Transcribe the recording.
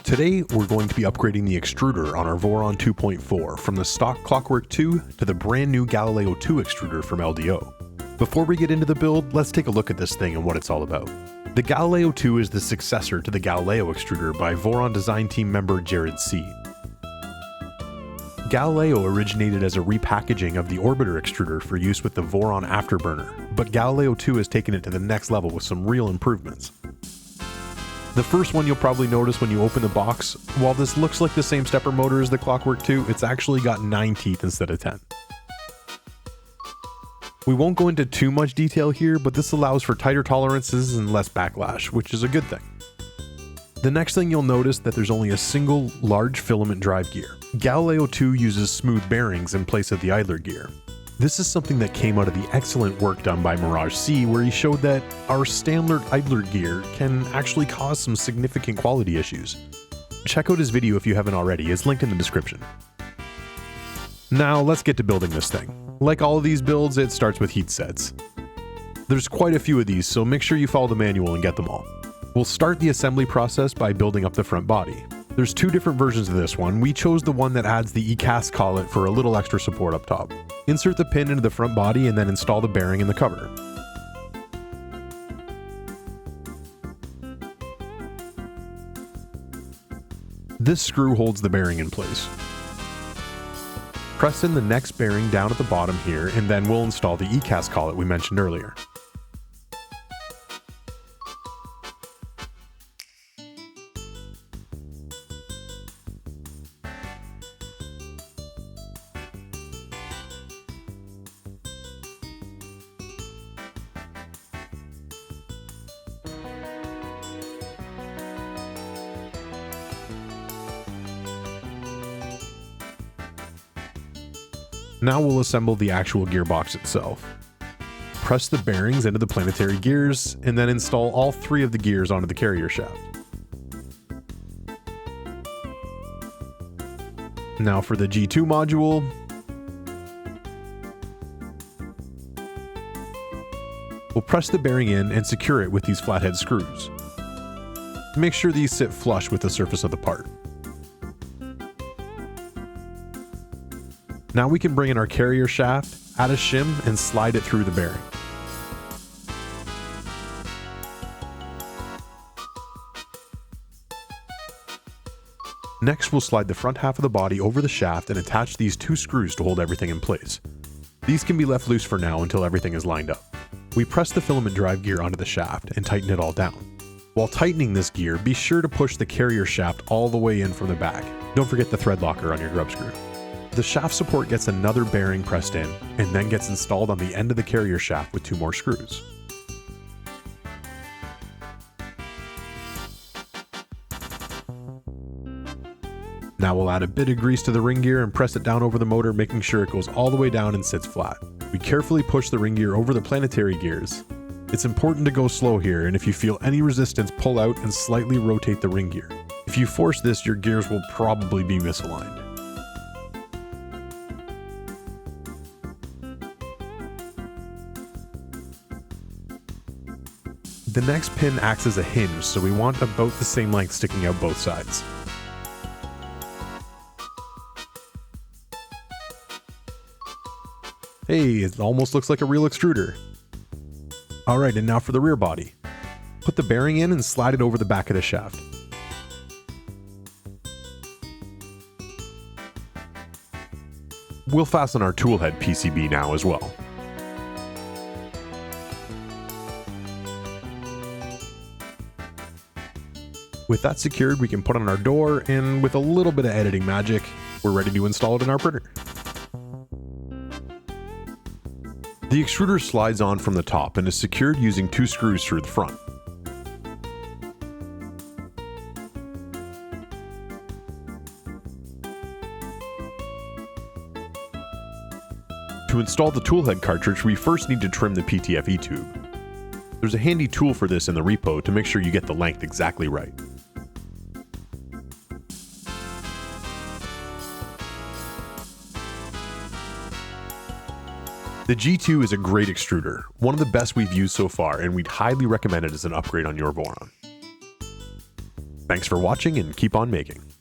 Today, we're going to be upgrading the extruder on our Voron 2.4 from the stock Clockwork 2 to the brand new Galileo 2 extruder from LDO. Before we get into the build, let's take a look at this thing and what it's all about. The Galileo 2 is the successor to the Galileo extruder by Voron design team member Jared C. Galileo originated as a repackaging of the Orbiter extruder for use with the Voron afterburner, but Galileo 2 has taken it to the next level with some real improvements. The first one you'll probably notice when you open the box, while this looks like the same stepper motor as the Clockwork 2, it's actually got 9 teeth instead of 10. We won't go into too much detail here, but this allows for tighter tolerances and less backlash, which is a good thing. The next thing you'll notice that there's only a single large filament drive gear. Galileo 2 uses smooth bearings in place of the idler gear. This is something that came out of the excellent work done by Mirage C, where he showed that our standard idler gear can actually cause some significant quality issues. Check out his video if you haven't already, it's linked in the description. Now let's get to building this thing. Like all of these builds, it starts with heat sets. There's quite a few of these, so make sure you follow the manual and get them all. We'll start the assembly process by building up the front body. There's 2 different versions of this one. We chose the one that adds the E-cast collet for a little extra support up top. Insert the pin into the front body and then install the bearing in the cover. This screw holds the bearing in place. Press in the next bearing down at the bottom here, and then we'll install the E-cast collet we mentioned earlier. Now we'll assemble the actual gearbox itself. Press the bearings into the planetary gears, and then install all 3 of the gears onto the carrier shaft. Now for the G2 module, we'll press the bearing in and secure it with these flathead screws. Make sure these sit flush with the surface of the part. Now we can bring in our carrier shaft, add a shim, and slide it through the bearing. Next, we'll slide the front half of the body over the shaft and attach these 2 screws to hold everything in place. These can be left loose for now until everything is lined up. We press the filament drive gear onto the shaft and tighten it all down. While tightening this gear, be sure to push the carrier shaft all the way in from the back. Don't forget the thread locker on your grub screw. The shaft support gets another bearing pressed in, and then gets installed on the end of the carrier shaft with 2 more screws. Now we'll add a bit of grease to the ring gear and press it down over the motor, making sure it goes all the way down and sits flat. We carefully push the ring gear over the planetary gears. It's important to go slow here, and if you feel any resistance, pull out and slightly rotate the ring gear. If you force this, your gears will probably be misaligned. The next pin acts as a hinge, so we want about the same length sticking out both sides. Hey, it almost looks like a real extruder. Alright, and now for the rear body. Put the bearing in and slide it over the back of the shaft. We'll fasten our toolhead PCB now as well. With that secured, we can put on our door, and with a little bit of editing magic, we're ready to install it in our printer. The extruder slides on from the top and is secured using 2 screws through the front. To install the toolhead cartridge, we first need to trim the PTFE tube. There's a handy tool for this in the repo to make sure you get the length exactly right. The G2 is a great extruder, one of the best we've used so far, and we'd highly recommend it as an upgrade on your Voron. Thanks for watching and keep on making.